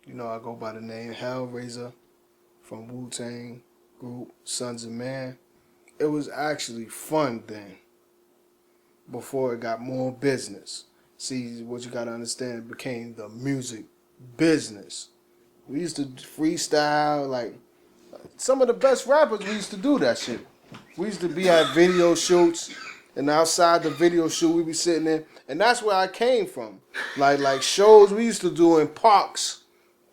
You know, I go by the name Razah from Wu-Tang group Sunz and Man. It was actually fun then before it got more business. See, what you gotta understand, it became the music business. We used to freestyle, like, some of the best rappers, we used to do that shit. We used to be at video shoots, and outside the video shoot, we be sitting there, and that's where I came from. Like shows we used to do in parks,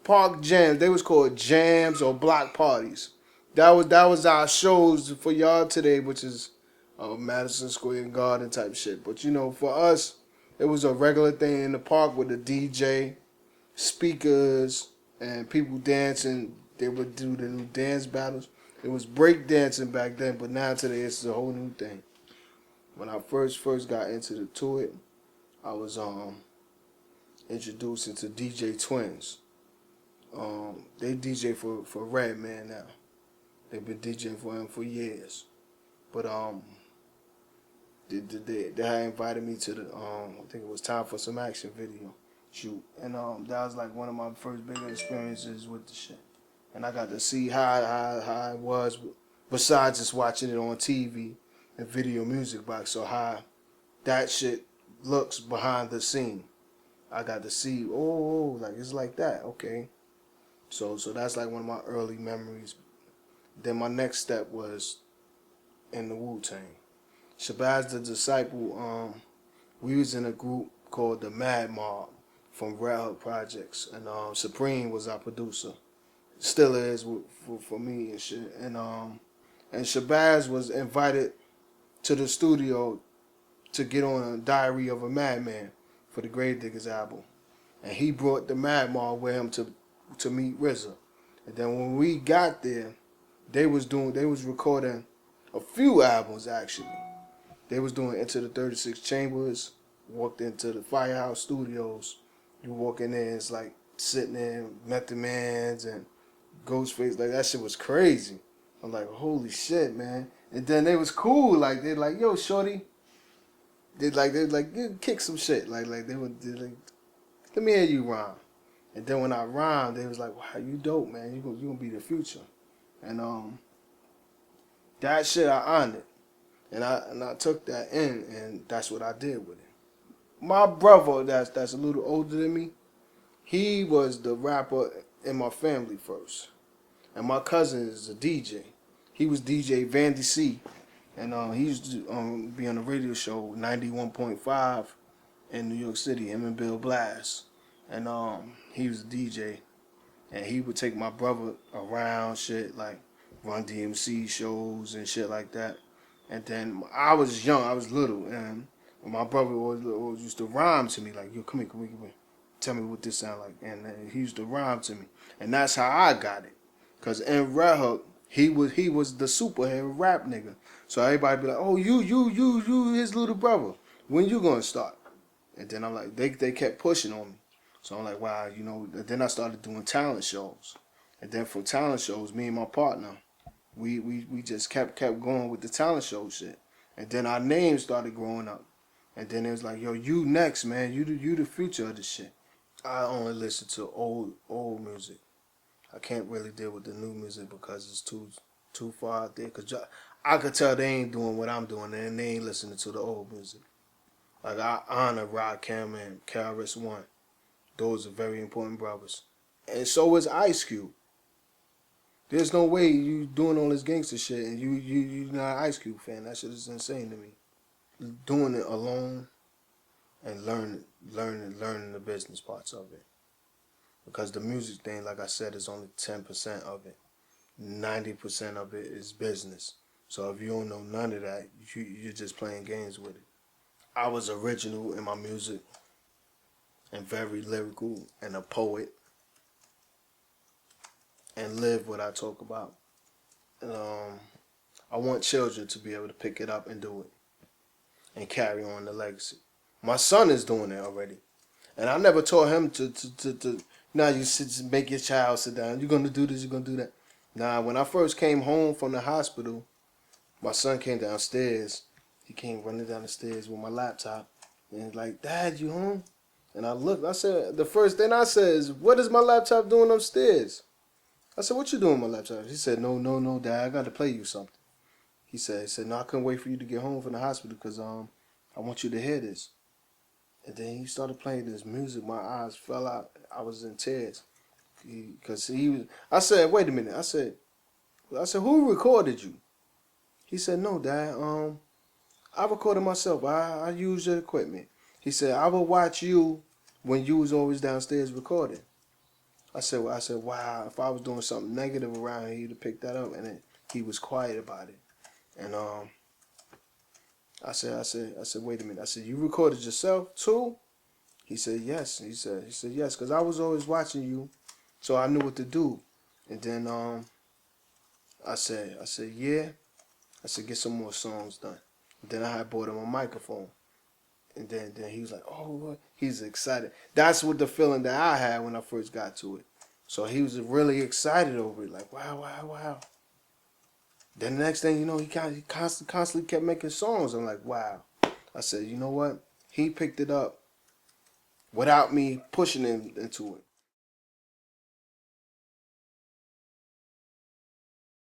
park jams. They was called jams or block parties. That was our shows for y'all today, which is Madison Square Garden type shit. But you know, for us, it was a regular thing in the park with a DJ, speakers, and people dancing. They would do the new dance battles. It was break dancing back then, but now today it's a whole new thing. When I first got to it, I was introduced into DJ Twins. They DJ for Redman now. They've been DJing for him for years. But they had invited me to the I think it was Time for Some Action video shoot, and that was like one of my first big experiences with the shit. And I got to see how it was, besides just watching it on TV and video music box. So how that shit looks behind the scene. I got to see, like it's like that, okay. So that's like one of my early memories. Then my next step was in the Wu-Tang. Shabazz the Disciple, we was in a group called the Mad Mob from Red Hook Projects, and Supreme was our producer. Still is for me and shit. And Shabazz was invited to the studio to get on a Diary of a Madman for the Gravediggers album, and he brought the Mad Mob with him to meet RZA. And then when we got there, they was recording a few albums actually. They was doing Into the 36 Chambers. Walked into the Firehouse Studios. You walk in there, it's like sitting there, Method Mans and Ghostface. Like that shit was crazy. I'm like, holy shit, man. And then they was cool. Like they're like, yo, shorty. They'd like kick some shit. Like they would like, let me hear you rhyme. And then when I rhymed, they was like, wow, you dope, man. You gonna be the future. And that shit I honored. And I took that in, and that's what I did with it. My brother, that's a little older than me, he was the rapper in my family first. And my cousin is a DJ. He was DJ Vandy C. And he used to be on the radio show 91.5 in New York City, him and Bill Blass. And he was a DJ. And he would take my brother around shit, like Run DMC shows and shit like that. And then I was young, I was little, and my brother always used to rhyme to me, like, yo, come here. Tell me what this sound like. And he used to rhyme to me. And that's how I got it. Because in Red Hook, he was the superhero rap nigga. So everybody be like, oh, you his little brother. When you gonna start? And then I'm like, they kept pushing on me. So I'm like, wow, you know. Then I started doing talent shows. And then for talent shows, me and my partner, we just kept going with the talent show shit. And then our names started growing up. And then it was like, yo, you next, man. You the future of this shit. I only listen to old music. I can't really deal with the new music because it's too far out there. Cause I could tell they ain't doing what I'm doing, and they ain't listening to the old music. Like I honor Rakim and KRS-One. Those are very important brothers. And so is Ice Cube. There's no way you doing all this gangster shit and you not an Ice Cube fan. That shit is insane to me. Doing it alone and learning the business parts of it. Because the music thing, like I said, is only 10% of it. 90% of it is business. So if you don't know none of that, you're just playing games with it. I was original in my music and very lyrical and a poet and live what I talk about. And I want children to be able to pick it up and do it and carry on the legacy. My son is doing it already. And I never taught him to now you make your child sit down. You're going to do this, you're going to do that. Nah, when I first came home from the hospital, my son came downstairs. He came running down the stairs with my laptop. And he's like, Dad, you home? And I looked. I said, the first thing I said is, what is my laptop doing upstairs? I said, what you doing with my laptop? He said, no, Dad, I got to play you something. He said, no, I couldn't wait for you to get home from the hospital because I want you to hear this. And then he started playing this music. My eyes fell out. I was in tears. Because he was. I said, wait a minute. I said, who recorded you? He said, no, Dad. I recorded myself. I used your equipment. He said, I would watch you when you was always downstairs recording. I said, wow, if I was doing something negative around here, he'd have picked that up. And then he was quiet about it. And I said, wait a minute. I said, you recorded yourself too? He said, yes. He said, yes, because I was always watching you, so I knew what to do. And then I said, yeah. I said, get some more songs done. And then I had bought him a microphone. And then he was like, oh, what? He's excited. That's what the feeling that I had when I first got to it. So he was really excited over it, like, wow. Then the next thing you know, he constantly kept making songs. I'm like, wow. I said, you know what? He picked it up without me pushing him into it.